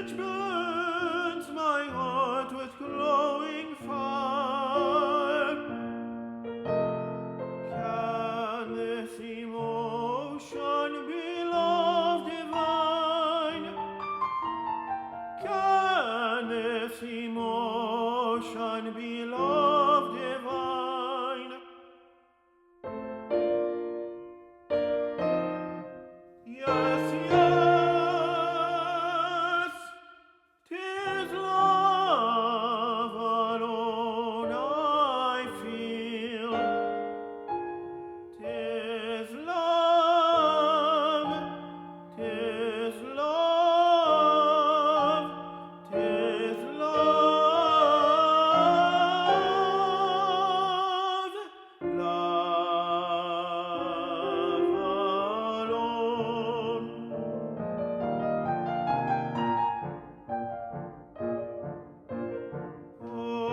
which burns my heart with glowing fire. Can this emotion be love divine? Can this emotion be love divine? Yes, yes, 'tis love alone I feel. 'Tis love, 'tis love, 'tis love, love alone. Oh,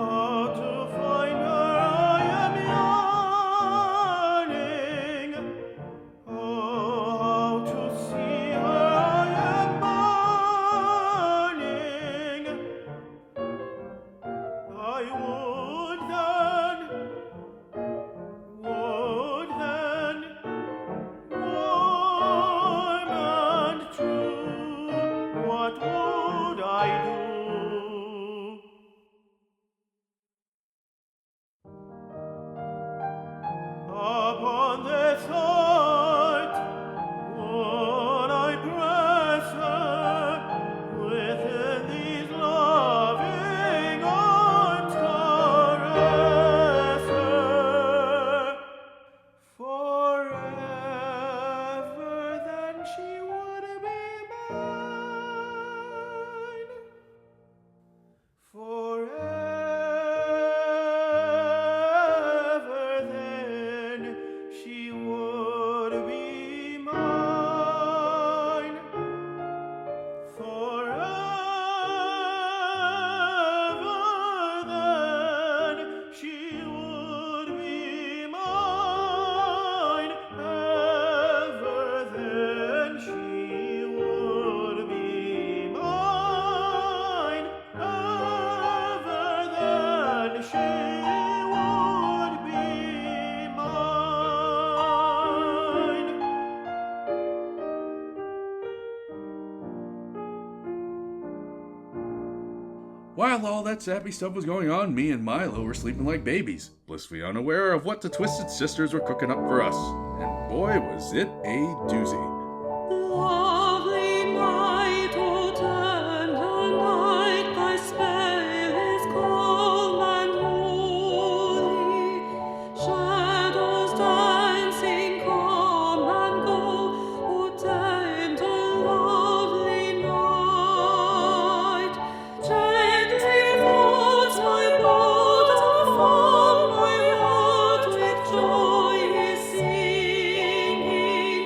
how to find her I am yearning. Oh, how to see her I am burning. I would then, warm and true, what would I do? Upon this heart would I press her within these loving arms, caress her forever. Then she would be mine forever. Then she would be mine forever. Then she would be mine ever. Then she would be mine ever. Then she would be mine. While all that sappy stuff was going on, me and Milo were sleeping like babies, blissfully unaware of what the Twisted Sisters were cooking up for us. And boy, was it a doozy. Lovely night, O tender night, thy spell is calm and holy. Shadows dancing come and go, O tender, lovely night. Gently floats my boat afar, my heart with joy is singing.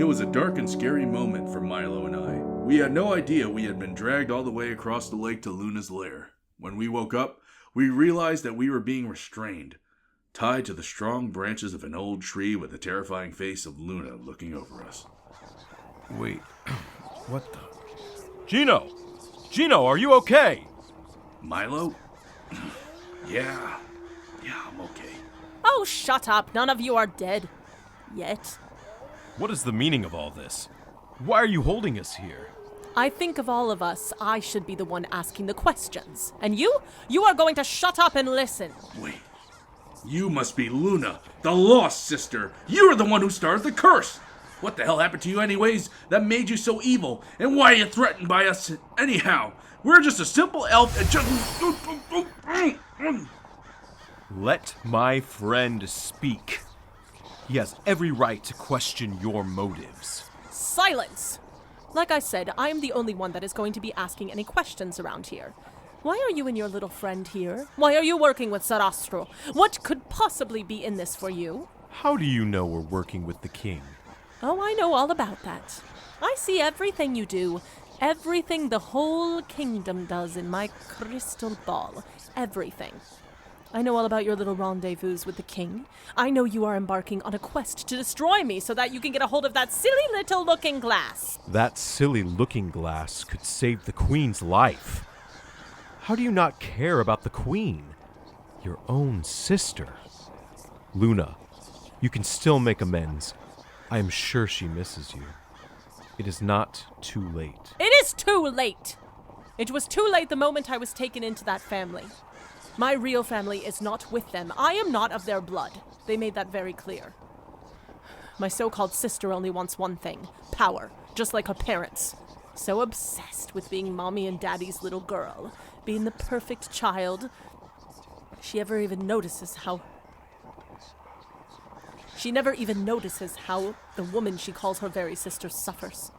It was a dark and scary moment for Milo and I. We had no idea we had been dragged all the way across the lake to Luna's lair. When we woke up, we realized that we were being restrained, tied to the strong branches of an old tree with the terrifying face of Luna looking over us. Wait, what the? Geno! Geno, are you okay? Milo? Yeah, I'm okay. Oh, shut up. None of you are dead. Yet. What is the meaning of all this? Why are you holding us here? I think of all of us, I should be the one asking the questions. And you? You are going to shut up and listen. Wait. You must be Luna, the lost sister. You're the one who started the curse. What the hell happened to you anyways that made you so evil? And why are you threatened by us anyhow? We're just a simple elf and just... Let my friend speak. He has every right to question your motives. Silence! Like I said, I am the only one that is going to be asking any questions around here. Why are you and your little friend here? Why are you working with Sarastro? What could possibly be in this for you? How do you know we're working with the king? Oh, I know all about that. I see everything you do. Everything the whole kingdom does in my crystal ball. Everything. I know all about your little rendezvous with the king. I know you are embarking on a quest to destroy me so that you can get a hold of that silly little looking glass. That silly looking glass could save the queen's life. How do you not care about the queen? Your own sister. Luna, you can still make amends. I am sure she misses you. It is not too late. It is too late! It was too late the moment I was taken into that family. My real family is not with them. I am not of their blood. They made that very clear. My so-called sister only wants one thing, power, just like her parents. So obsessed with being mommy and daddy's little girl, being the perfect child, she never even notices how the woman she calls her very sister suffers.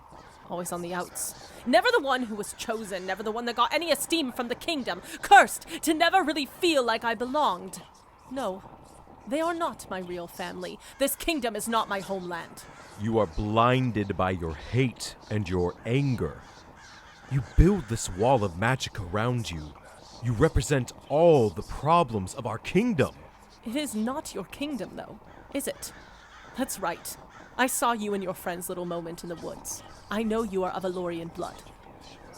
Always on the outs. Never the one who was chosen, never the one that got any esteem from the kingdom. Cursed to never really feel like I belonged. No, they are not my real family. This kingdom is not my homeland. You are blinded by your hate and your anger. You build this wall of magic around you. You represent all the problems of our kingdom. It is not your kingdom, though, is it? That's right. I saw you and your friend's little moment in the woods. I know you are of Elorian blood.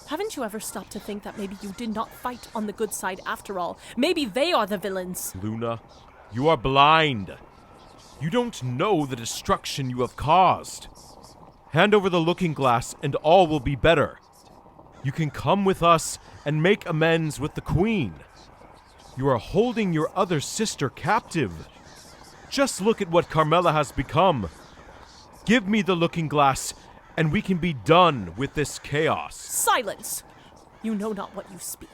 Haven't you ever stopped to think that maybe you did not fight on the good side after all? Maybe they are the villains. Luna, you are blind. You don't know the destruction you have caused. Hand over the looking glass and all will be better. You can come with us and make amends with the queen. You are holding your other sister captive. Just look at what Carmella has become. Give me the looking glass, and we can be done with this chaos. Silence! You know not what you speak.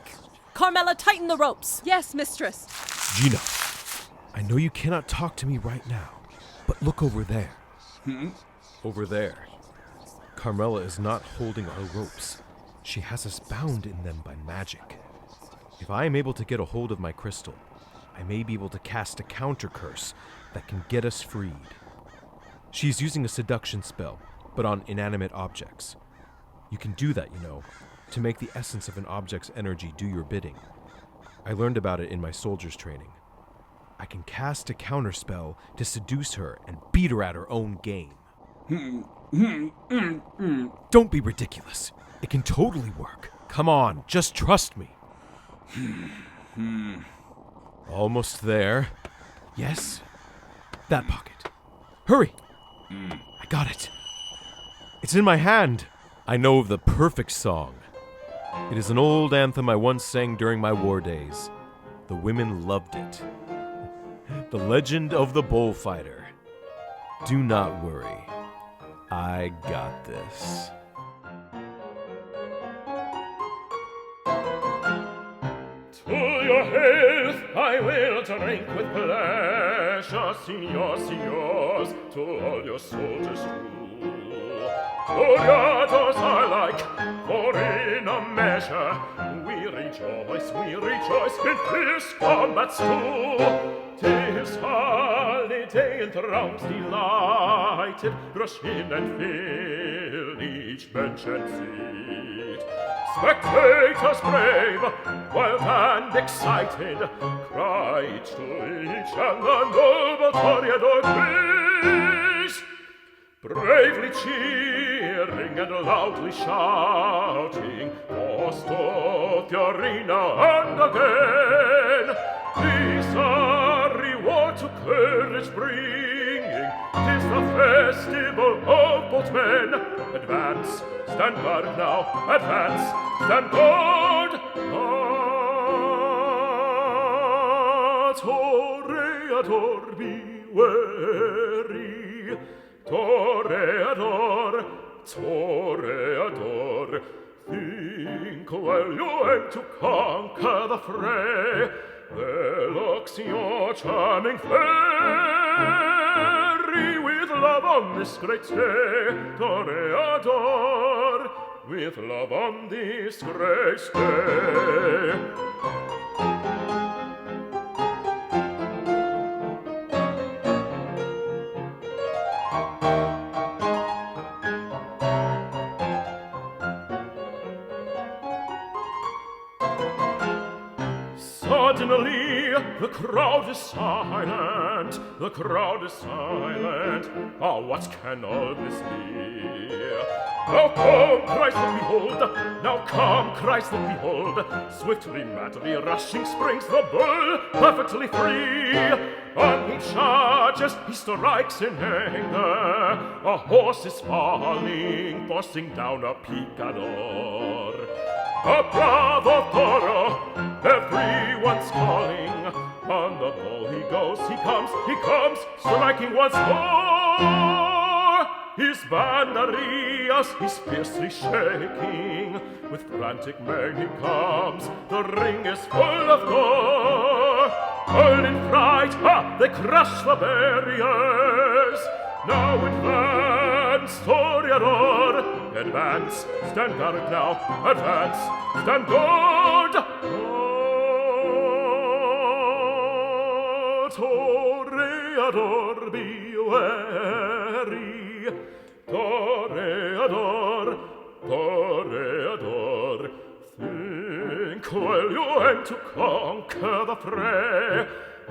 Carmella, tighten the ropes! Yes, mistress. Geno, I know you cannot talk to me right now, but look over there. Over there. Carmella is not holding our ropes. She has us bound in them by magic. If I am able to get a hold of my crystal, I may be able to cast a counter curse that can get us freed. She's using a seduction spell, but on inanimate objects. You can do that, to make the essence of an object's energy do your bidding. I learned about it in my soldier's training. I can cast a counterspell to seduce her and beat her at her own game. Don't be ridiculous. It can totally work. Come on, just trust me. Almost there. Yes, that pocket. Hurry! I got it. It's in my hand. I know of the perfect song. It is an old anthem I once sang during my war days. The women loved it. The Legend of the Bullfighter. Do not worry. I got this. To your health I will drink with pleasure, signors, to all your soldiers true. Gloriados I like, for in a measure. We rejoice in fierce combats too. 'Tis holiday and throngs delighted rush in and fill each bench and seat. Spectators brave, wild and excited, cry each to each, and the noble toreador greets, bravely cheering and loudly shouting, tossed off the arena and again. These are reward to courage bringing, 'tis the festival of both men. Advance, stand guard now, advance, stand guard. Toreador, be wary. Toreador, Toreador, think while you aim to conquer the fray. There looks your charming fairy with love on this great day. Toreador, with love on this great day. Suddenly, the crowd is silent, the crowd is silent. Ah, what can all this be? Now come, Christ, and behold! Now come, Christ, and behold! Swiftly, madly rushing springs the bull, perfectly free. On he charges, he strikes in anger. A horse is falling, forcing down a picador. A bravo toro, everyone's calling. On the ball he goes, he comes, striking once more. His banderillas he's fiercely shaking. With frantic mane he comes, the ring is full of gore. All in fright, they crush the barriers. Now advance, Toreador, advance, stand guard now, advance, stand guard. Oh, Toreador, be wary. Toreador, Toreador, think while you aim to conquer the fray.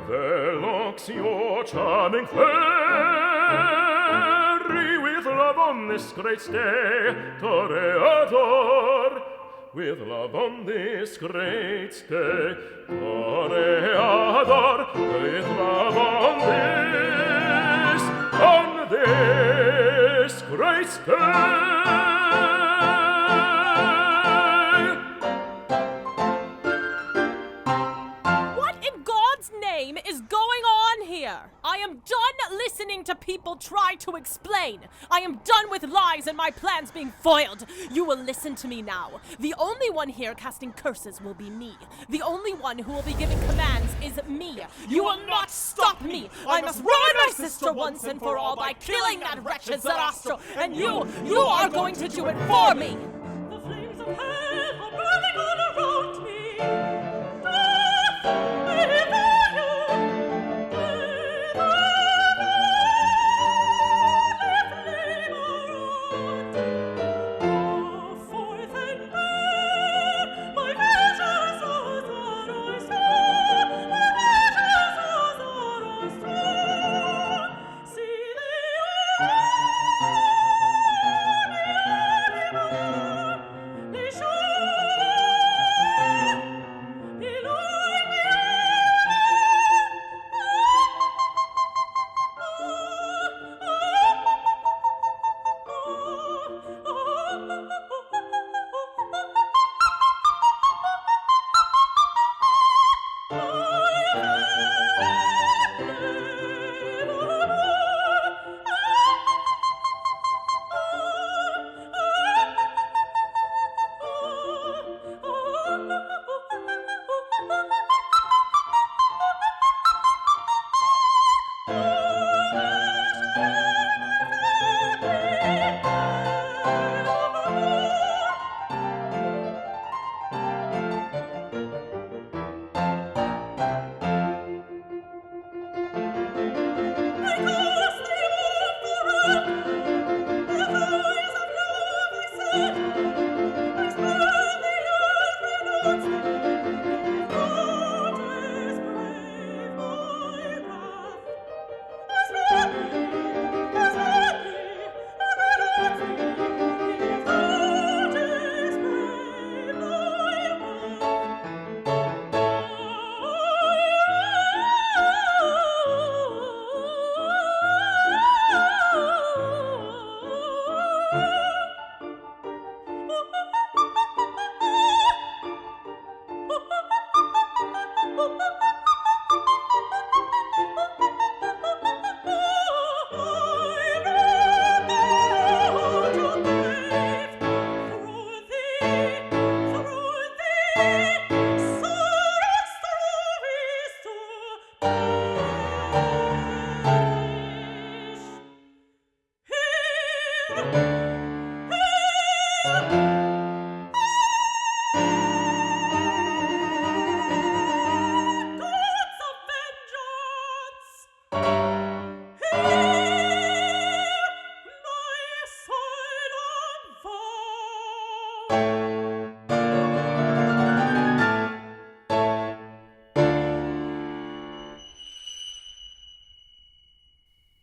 There looks your charming fairy with love on this great day. Toreador, with love on this great day. Toreador, with love on this great day. Is going on here? I am done listening to people try to explain. I am done with lies and my plans being foiled. You will listen to me now. The only one here casting curses will be me. The only one who will be giving commands is me. You will not stop me. I must ruin my sister once and for all by killing that wretched Sarastro. And you are going to do it for me. The flames of hell are burning all around me.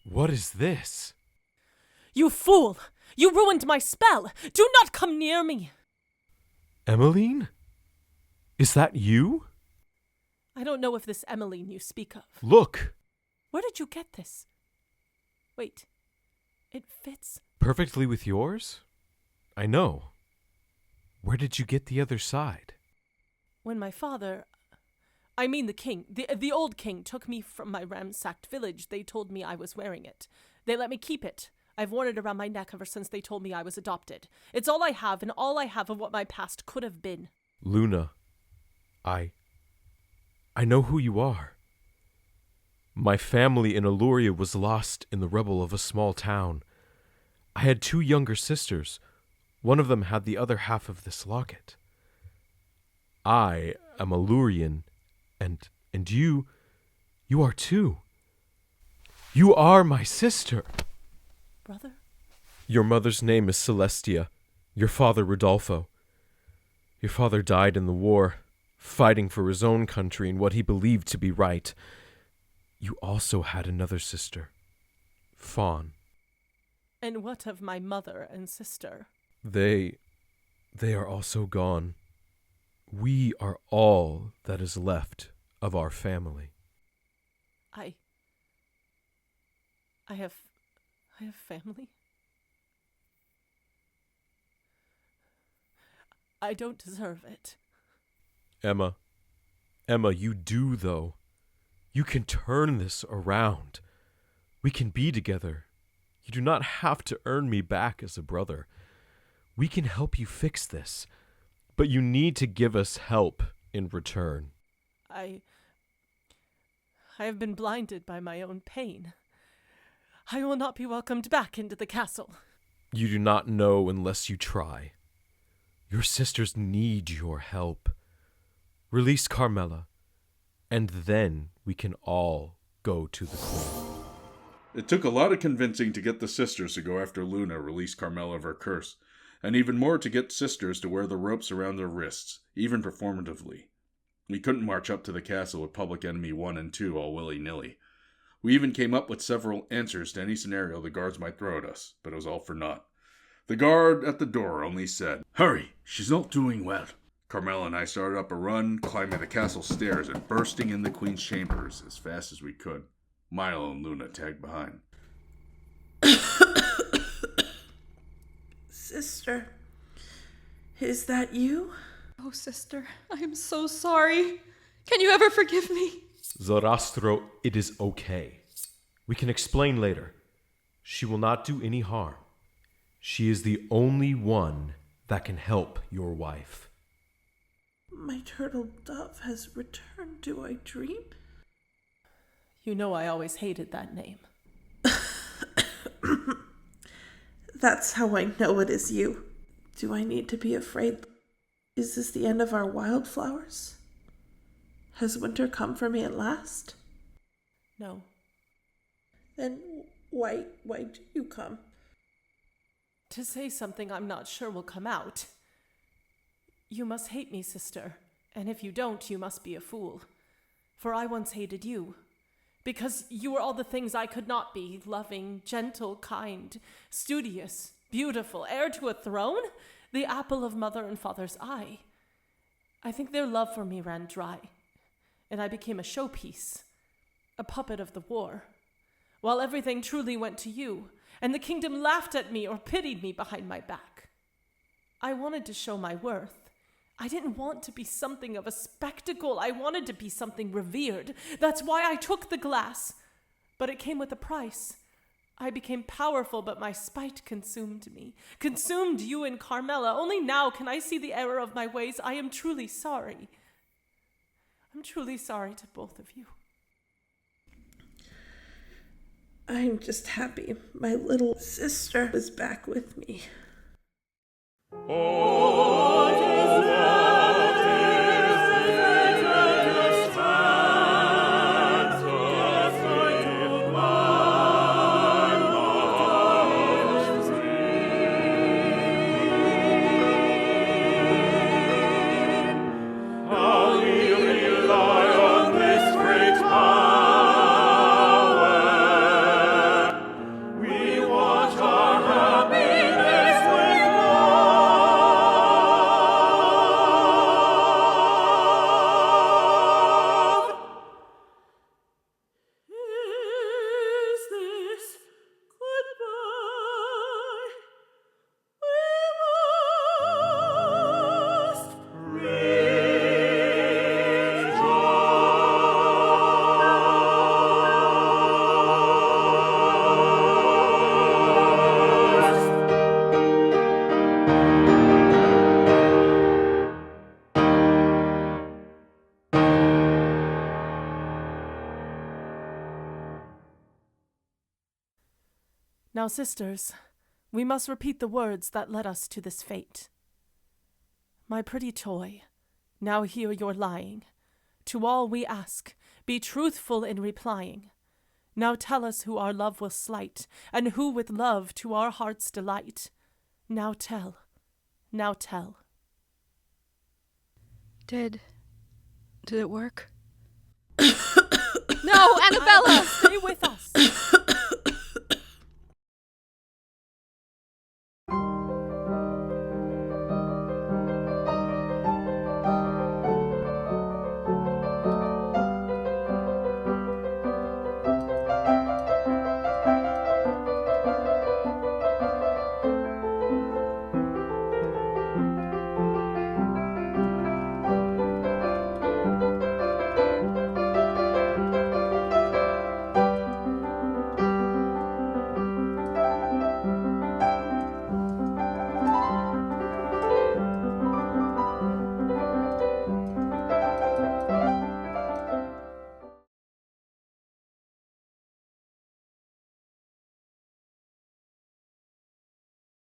What is this? You fool! You ruined my spell! Do not come near me! Emmeline? Is that you? I don't know if this Emmeline you speak of. Look! Where did you get this? Wait. It fits. Perfectly with yours? I know. Where did you get the other side? When my father... I mean the king, the old king, took me from my ransacked village, they told me I was wearing it. They let me keep it. I've worn it around my neck ever since they told me I was adopted. It's all I have, and all I have of what my past could have been. Luna, I know who you are. My family in Illyria was lost in the rubble of a small town. I had 2 younger sisters. One of them had the other half of this locket. I am Illyrian, and you are too. You are my sister. Brother? Your mother's name is Celestia, your father Rodolfo. Your father died in the war, fighting for his own country and what he believed to be right. You also had another sister, Fawn. And what of my mother and sister? They are also gone. We are all that is left of our family. I have family? I don't deserve it. Emma, you do, though. You can turn this around. We can be together. You do not have to earn me back as a brother. We can help you fix this, but you need to give us help in return. I have been blinded by my own pain. I will not be welcomed back into the castle. You do not know unless you try. Your sisters need your help. Release Carmella, and then we can all go to the queen. It took a lot of convincing to get the sisters to go after Luna, release Carmella of her curse, and even more to get sisters to wear the ropes around their wrists, even performatively. We couldn't march up to the castle with Public Enemy 1 and 2 all willy-nilly. We even came up with several answers to any scenario the guards might throw at us, but it was all for naught. The guard at the door only said, "Hurry, she's not doing well." Carmella and I started up a run, climbing the castle stairs and bursting in the queen's chambers as fast as we could. Milo and Luna tagged behind. Sister, is that you? Oh, sister, I am so sorry. Can you ever forgive me? Sarastro, it is okay. We can explain later. She will not do any harm. She is the only one that can help your wife. My turtle dove has returned. Do I dream? You know I always hated that name. That's how I know it is you. Do I need to be afraid? Is this the end of our wildflowers? Has winter come for me at last? No. Then why do you come? To say something I'm not sure will come out. You must hate me, sister, And if you don't, you must be a fool. For I once hated you, because you were all the things I could not be: loving, gentle, kind, studious, beautiful, heir to a throne, the apple of mother and father's eye. I think their love for me ran dry, and I became a showpiece, a puppet of the war, while everything truly went to you, and the kingdom laughed at me or pitied me behind my back. I wanted to show my worth. I didn't want to be something of a spectacle. I wanted to be something revered. That's why I took the glass. But it came with a price. I became powerful, but my spite consumed me. Consumed you and Carmella. Only now can I see the error of my ways. I am truly sorry. I'm truly sorry to both of you. I'm just happy my little sister is back with me. Now, sisters, we must repeat the words that led us to this fate. My pretty toy, now hear your lying. To all we ask, be truthful in replying. Now tell us who our love will slight, and who with love to our hearts delight. Now tell, now tell. Did it work? No, Annabella! Stay with us.